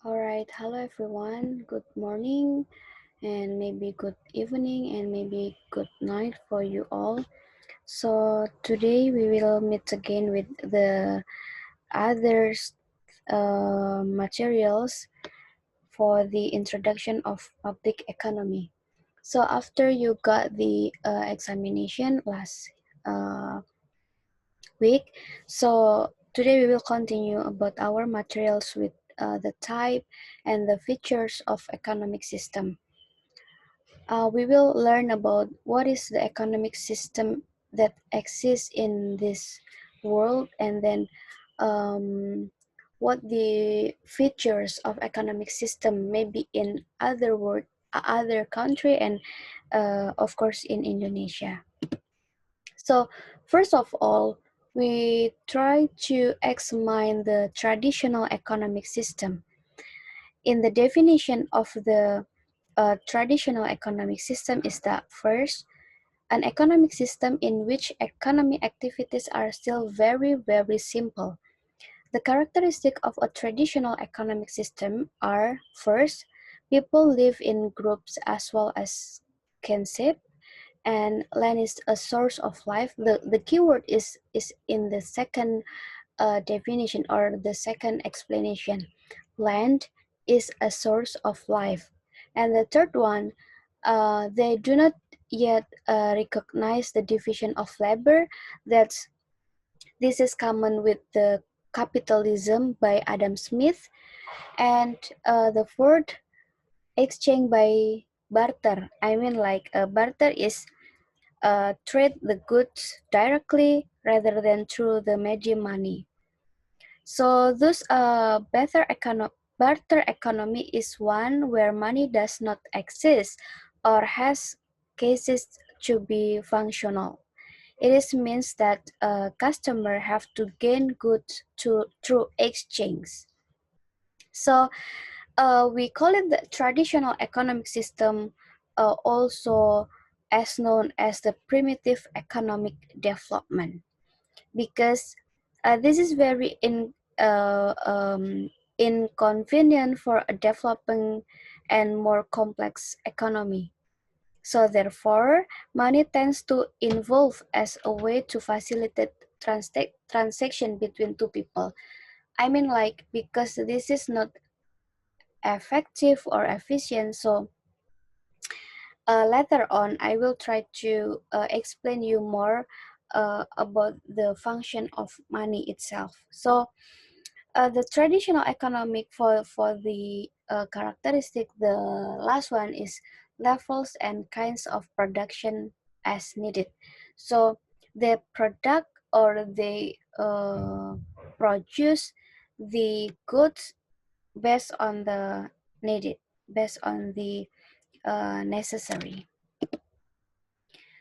All right, hello everyone. Good morning, and maybe good evening, and maybe good night for you all. So, today we will meet again with the other materials for the introduction of public economy. So, after you got the examination last uh, week, so today we will continue about our materials with the type and the features of economic system. We will learn about what is the economic system that exists in this world, and then what the features of economic system may be in other country, and of course in Indonesia. So first of all, we try to examine the traditional economic system. In the definition of the traditional economic system is that first, an economic system in which economic activities are still very, very simple. The characteristic of a traditional economic system are first, people live in groups as well as kinship, and land is a source of life. The keyword is in the second definition or the second explanation. Land is a source of life. And the third one, they do not yet recognize the division of labor. That's this is common with the capitalism by Adam Smith. And the fourth, exchange by barter. I mean, like barter is trade the goods directly rather than through the medium money. So thus barter economy is one where money does not exist or has cases to be functional. It is means that a customer have to gain goods through exchange. So we call it the traditional economic system, also as known as the primitive economic development, because this is very inconvenient for a developing and more complex economy. So therefore, money tends to involve as a way to facilitate transaction between two people. I mean, like, because this is not effective or efficient, so later on I will try to explain you more about the function of money itself. So the traditional economic for the characteristic, the last one is levels and kinds of production as needed. So they product or they produce the goods based on the needed, based on the necessary.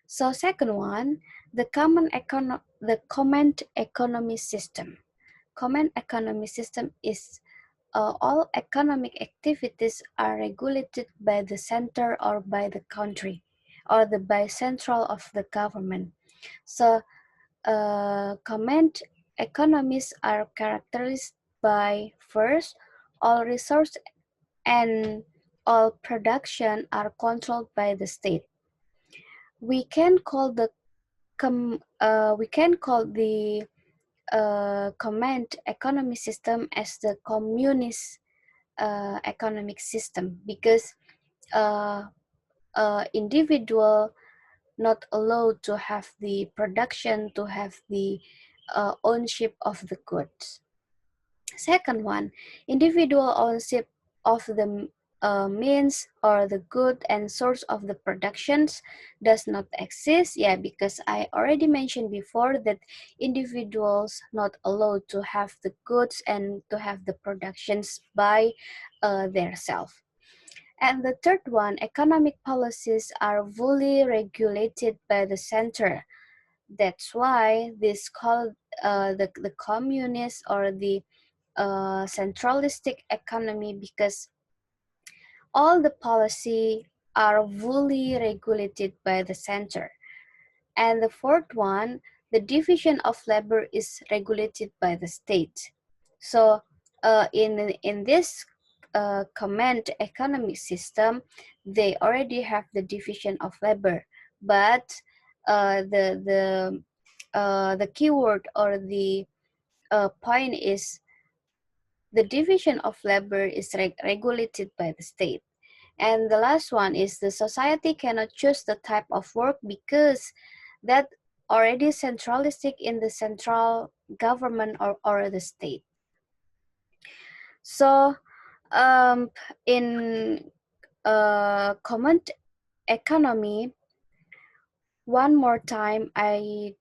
So second one, the common economy system. Common economy system is all economic activities are regulated by the center or by the country or the by central of the government. So common economies are characterized by first, all resource and all production are controlled by the state. We can call the command economy system as the communist economic system, because uh, individual not allowed to have the production, to have the ownership of the goods. Second one, individual ownership of the means or the good and source of the productions does not exist. Yeah, because I already mentioned before that individuals not allowed to have the goods and to have the productions by their self. And the third one, economic policies are fully regulated by the center. That's why this called the communist or the centralistic economy, because all the policy are fully regulated by the center. And the fourth one, the division of labor is regulated by the state. So in this command economic system, they already have the division of labor, but the keyword or the point is the division of labor is regulated by the state. And the last one is the society cannot choose the type of work because that already centralistic in the central government or the state. So in common economy, one more time I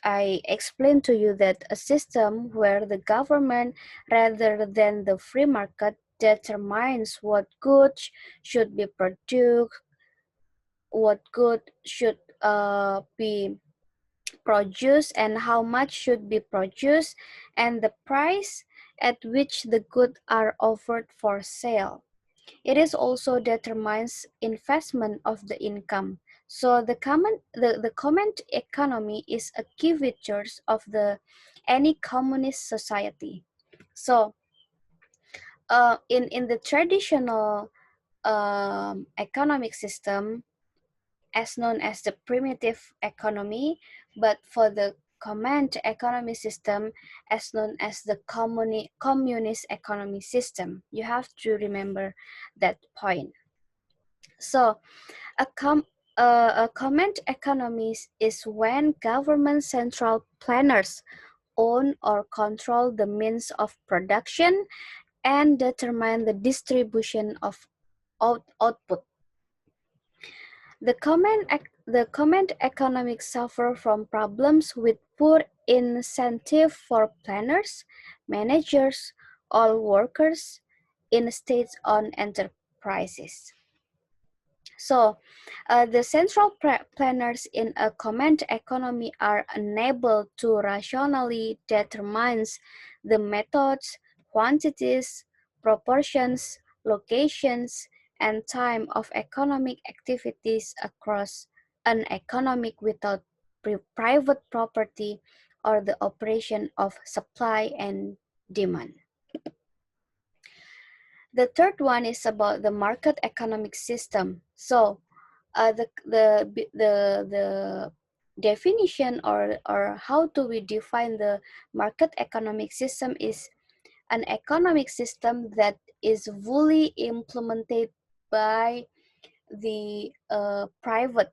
explain to you that a system where the government rather than the free market determines what goods should be produced, what good should be produced and how much should be produced, and the price at which the goods are offered for sale. It is also determines investment of the income. So the common economy is a key feature of the any communist society. So in the traditional economic system, as known as the primitive economy, but for the command economy system as known as the communist economy system. You have to remember that point. So a command economy is when government central planners own or control the means of production and determine the distribution of output. The command economic suffer from problems with poor incentive for planners, managers, all workers in state-owned enterprises. So, the central planners in a command economy are unable to rationally determine the methods, quantities, proportions, locations, and time of economic activities across an economic without private property or the operation of supply and demand. The third one is about the market economic system. So, the definition or how do we define the market economic system is an economic system that is fully implemented by the private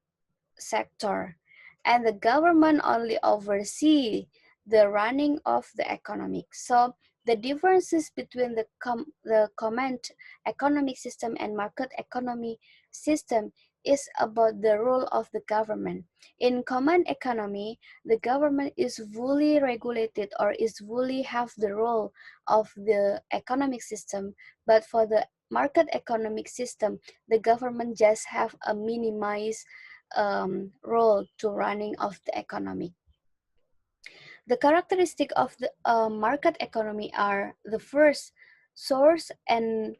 sector, and the government only oversee the running of the economic. So the differences between the command economic system and market economy system is about the role of the government. In command economy, the government is fully regulated or is fully have the role of the economic system, but for the market economic system, the government just have a minimized role to running of the economy. The characteristic of the market economy are the first, source and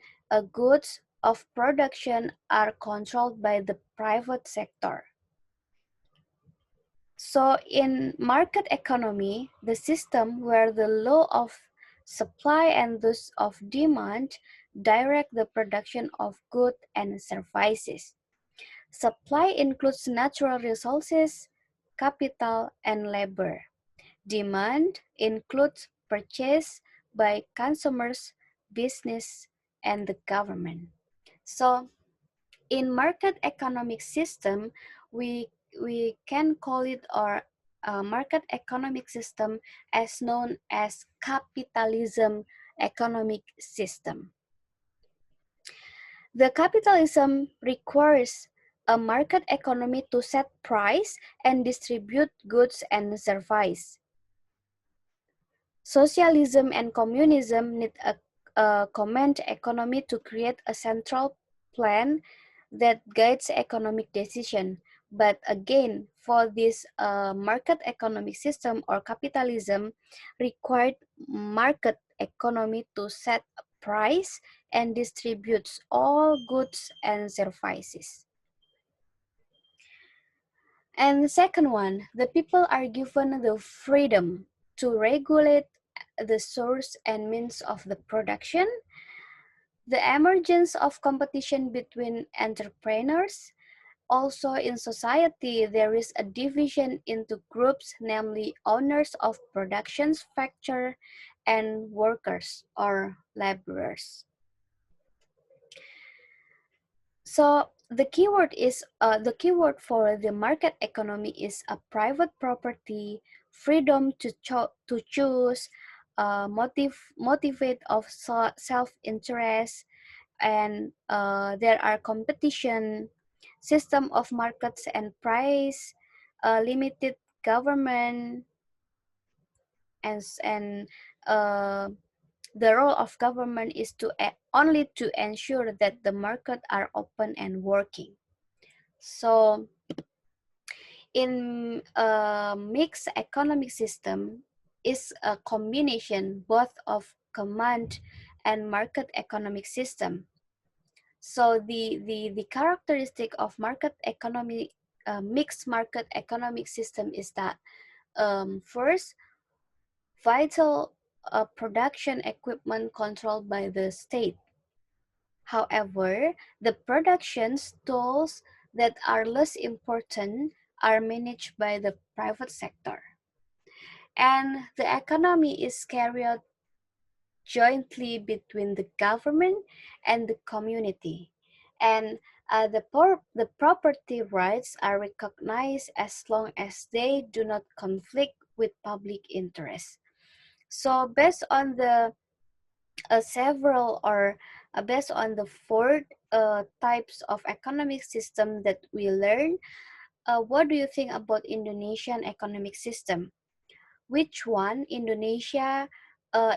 goods of production are controlled by the private sector. So in market economy, the system where the law of supply and thus of demand direct the production of goods and services. Supply includes natural resources, capital, and labor. Demand includes purchase by consumers, business, and the government. So in market economic system, we can call it our market economic system as known as capitalism economic system. The capitalism requires a market economy to set price and distribute goods and services. Socialism and communism need a command economy to create a central plan that guides economic decision. But again, for this market economic system or capitalism, required market economy to set a price and distributes all goods and services. And the second one, the people are given the freedom to regulate the source and means of the production. The emergence of competition between entrepreneurs. Also in society, there is a division into groups, namely owners of production factor and workers or laborers. So the keyword for the market economy is a private property, freedom to choose, motivate of self-interest, and there are competition, system of markets and price, limited government, and uh, the role of government is to only to ensure that the market are open and working. So in a mixed economic system is a combination both of command and market economic system. So the characteristic of market economy, mixed market economic system is that first, vital production equipment controlled by the state. However, the production tools that are less important are managed by the private sector. And the economy is carried jointly between the government and the community. And the property rights are recognized as long as they do not conflict with public interest. So based on the several or based on the four types of economic system that we learn, what do you think about Indonesian economic system? Which one Indonesia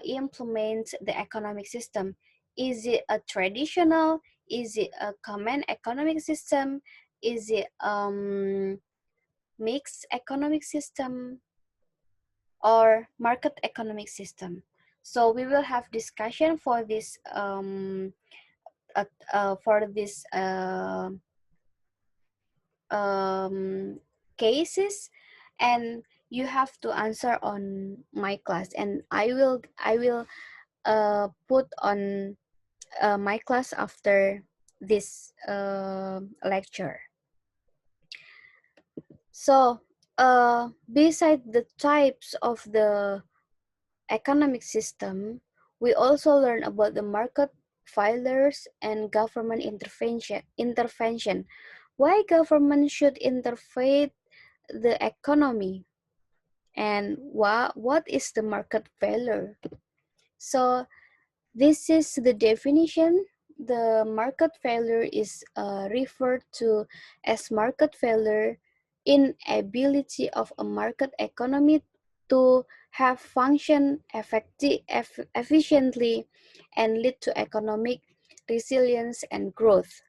implements the economic system? Is it a traditional? Is it a common economic system? Is it mixed economic system or market economic system? So we will have discussion for this cases, and you have to answer on my class, and I will put on my class after this lecture. So beside the types of the economic system, we also learn about the market failures and government intervention. Why government should intervene the economy, and what is the market failure? So this is the definition. The market failure is referred to as market failure, inability of a market economy to have function efficiently and lead to economic resilience and growth.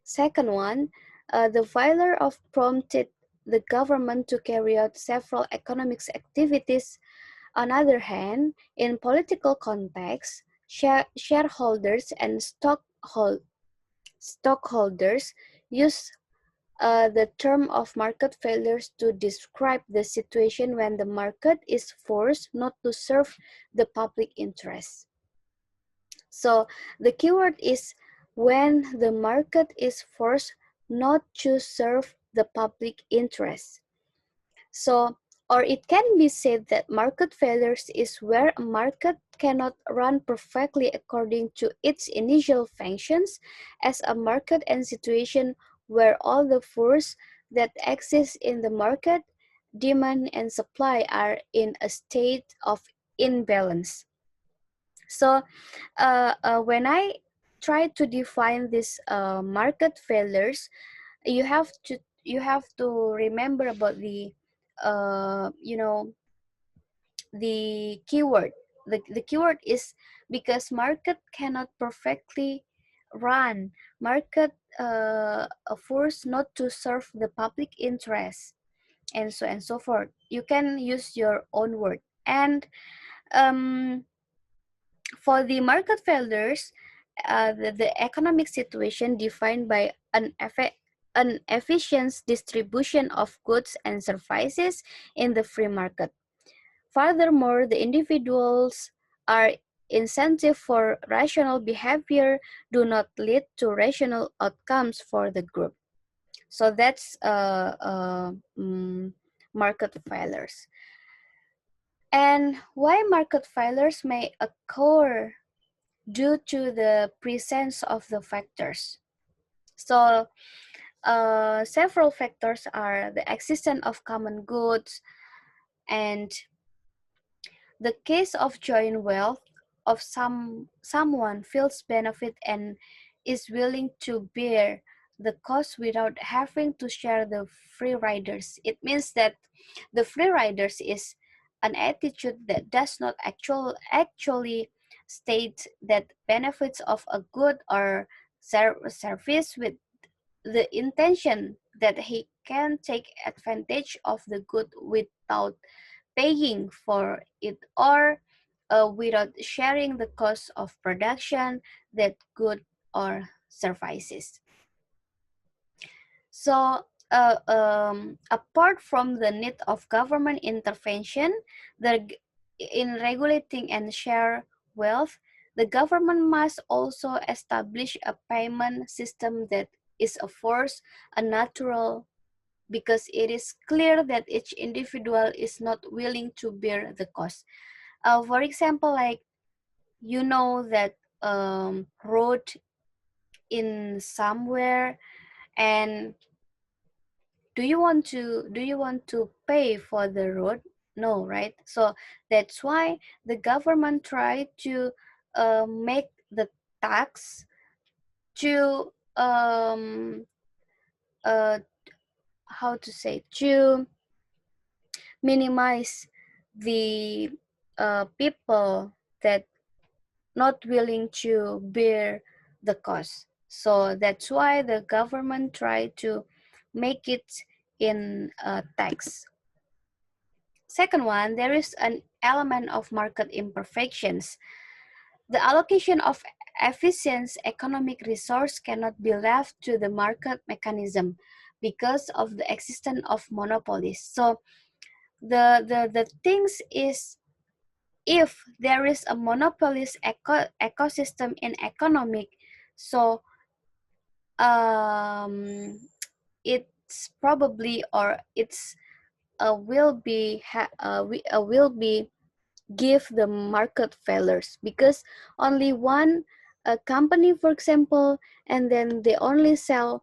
Second one, the failure of prompted the government to carry out several economic activities. On the other hand, in political context, shareholders and stockholders use the term of market failures to describe the situation when the market is forced not to serve the public interest. So the keyword is when the market is forced not to serve the public interest. So, or it can be said that market failures is where a market cannot run perfectly according to its initial functions as a market, and situation where all the forces that exist in the market, demand and supply, are in a state of imbalance. So when I try to define this market failures, you have to remember about the you know the keyword. The keyword is because market cannot perfectly run, market force not to serve the public interest, and so forth. You can use your own word. And um, for the market failures, the economic situation defined by an efficient distribution of goods and services in the free market. Furthermore, the individuals are incentive for rational behavior do not lead to rational outcomes for the group. So that's market failures. And why market failures may occur due to the presence of the factors. So several factors are the existence of common goods and the case of joint wealth of someone feels benefit and is willing to bear the cost without having to share the free riders. It means that the free riders is an attitude that does not actually state that benefits of a good or service with the intention that he can take advantage of the good without paying for it or without sharing the cost of production that good or services. So apart from the need of government intervention in regulating and share wealth, the government must also establish a payment system that is a force, a natural, because it is clear that each individual is not willing to bear the cost. For example, like you know that road in somewhere, and do you want to pay for the road? No, right? So that's why the government tried to make the tax to uh, how to say, to minimize the people that not willing to bear the cost. So that's why the government tried to make it in a tax. Second one, there is an element of market imperfections. The allocation of efficient economic resource cannot be left to the market mechanism because of the existence of monopolies. So the things is, if there is a monopolist ecosystem in economic, so it's probably, or it's will be give the market failures, because only one company, for example, and then they only sell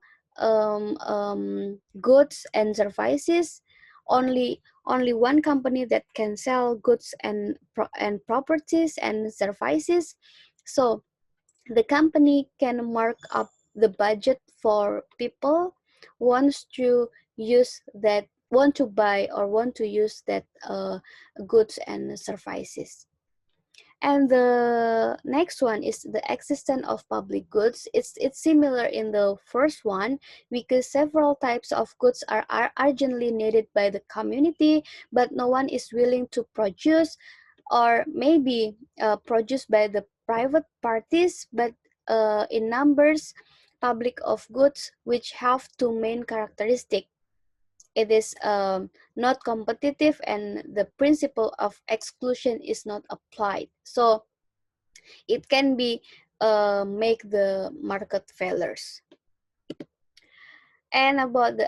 goods and services. Only one company that can sell goods and properties and services. So the company can mark up the budget for people wants to use that, want to buy or want to use that goods and services. And the next one is the existence of public goods. It's similar in the first one, because several types of goods are urgently needed by the community, but no one is willing to produce, or maybe produced by the private parties, but in numbers public of goods which have two main characteristics. It is not competitive and the principle of exclusion is not applied. So it can be make the market failures. And about the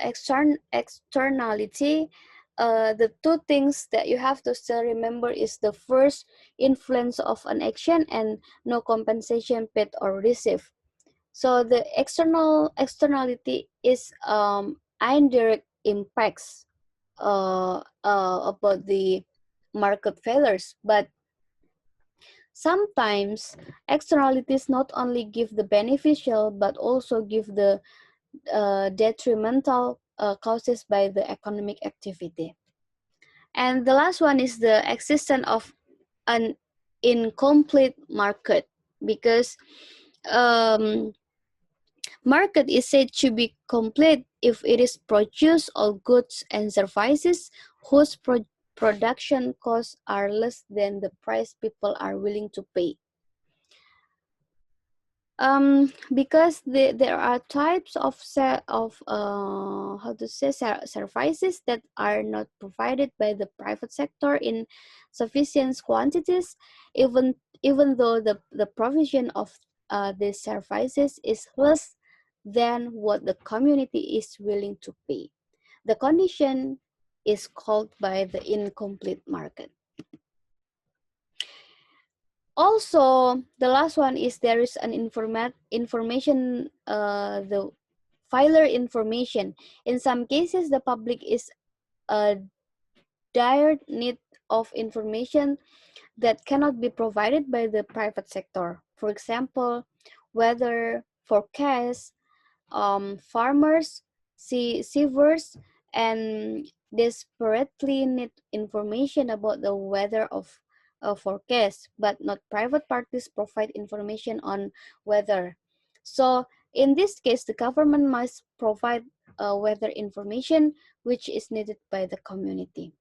externality, the two things that you have to still remember is the first, influence of an action and no compensation paid or received. So the externality is indirect impacts about the market failures, but sometimes externalities not only give the beneficial but also give the detrimental causes by the economic activity. And the last one is the existence of an incomplete market, because um, market is said to be complete if it is produce all goods and services whose production costs are less than the price people are willing to pay. Because there are types of how to say, services that are not provided by the private sector in sufficient quantities, even even though the provision of these services is less than what the community is willing to pay. The condition is called by the incomplete market. Also, the last one is there is an information, the filer information. In some cases, the public is a dire need of information that cannot be provided by the private sector. For example, weather forecasts, farmers, sievers, and desperately need information about the weather of a forecast, but not private parties provide information on weather. So in this case, the government must provide weather information which is needed by the community.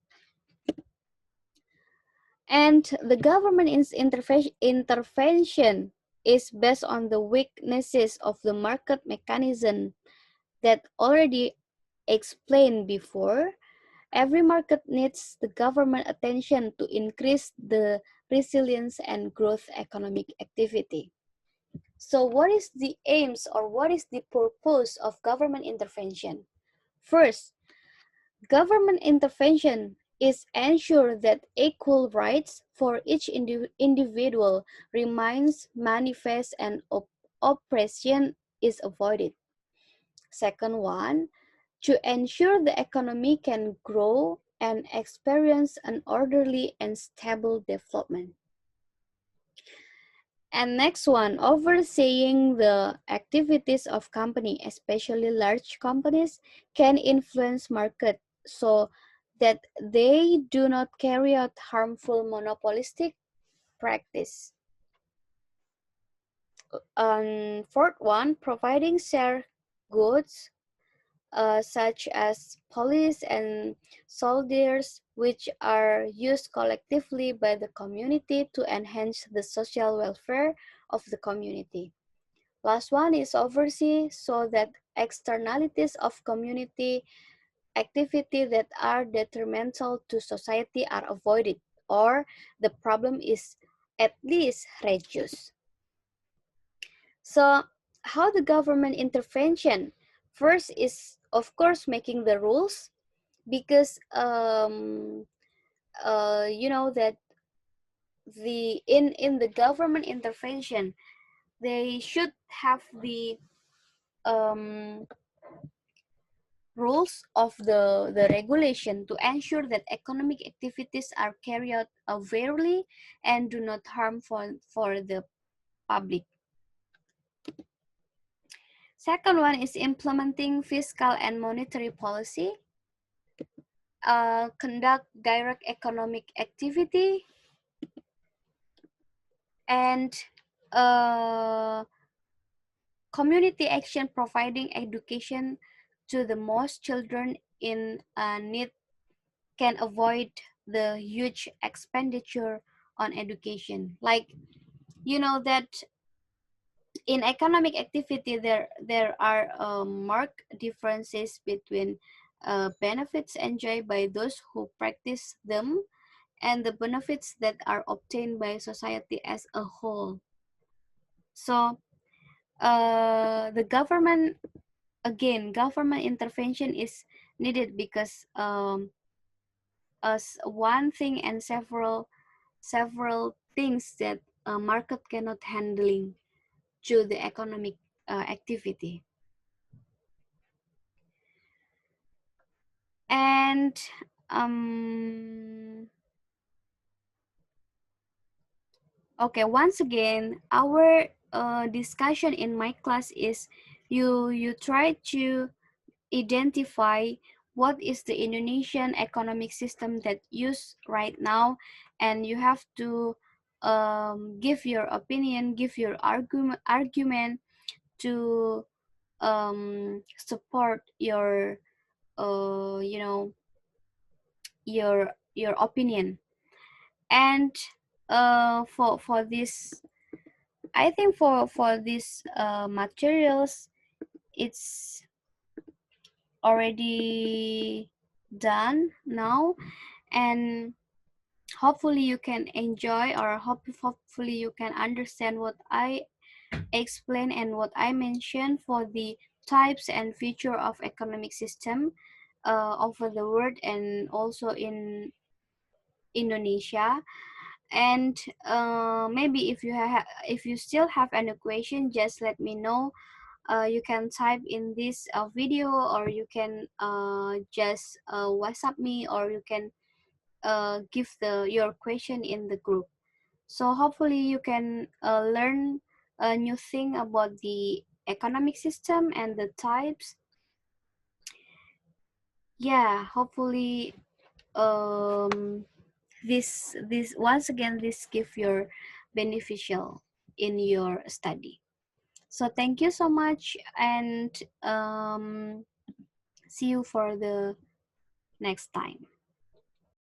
And the government's intervention is based on the weaknesses of the market mechanism that already explained before. Every market needs the government attention to increase the resilience and growth economic activity. So what is the aims or what is the purpose of government intervention? First, government intervention is ensure that equal rights for each individual remains manifest and oppression is avoided. Second one, to ensure the economy can grow and experience an orderly and stable development. And next one, overseeing the activities of company, especially large companies, can influence market so that they do not carry out harmful monopolistic practice. Fourth one, providing share goods such as police and soldiers, which are used collectively by the community to enhance the social welfare of the community. Last one is oversee so that externalities of community activity that are detrimental to society are avoided or the problem is at least reduced. So how the government intervention? First is of course making the rules because you know that the in the government intervention they should have the um, rules of the regulation to ensure that economic activities are carried out fairly and do not harm for the public. Second one is implementing fiscal and monetary policy, conduct direct economic activity, and community action providing education to the most children in need can avoid the huge expenditure on education. Like, you know that in economic activity there are marked differences between benefits enjoyed by those who practice them and the benefits that are obtained by society as a whole. So the government, again, government intervention is needed because as one thing and several things that a market cannot handling to the economic activity. And okay, once again, our discussion in my class is you try to identify what is the Indonesian economic system that used right now, and you have to give your opinion, give your argument to support your you know your opinion. And for this, I think for these materials, it's already done now. And hopefully you can enjoy, or hopefully you can understand what I explain and what I mentioned for the types and feature of economic system over the world and also in Indonesia. And maybe if you still have any question, just let me know. You can type in this video, or you can just WhatsApp me, or you can give your question in the group. So hopefully you can learn a new thing about the economic system and the types. Yeah, hopefully this once again this give your beneficial in your study. So thank you so much, and see you for the next time.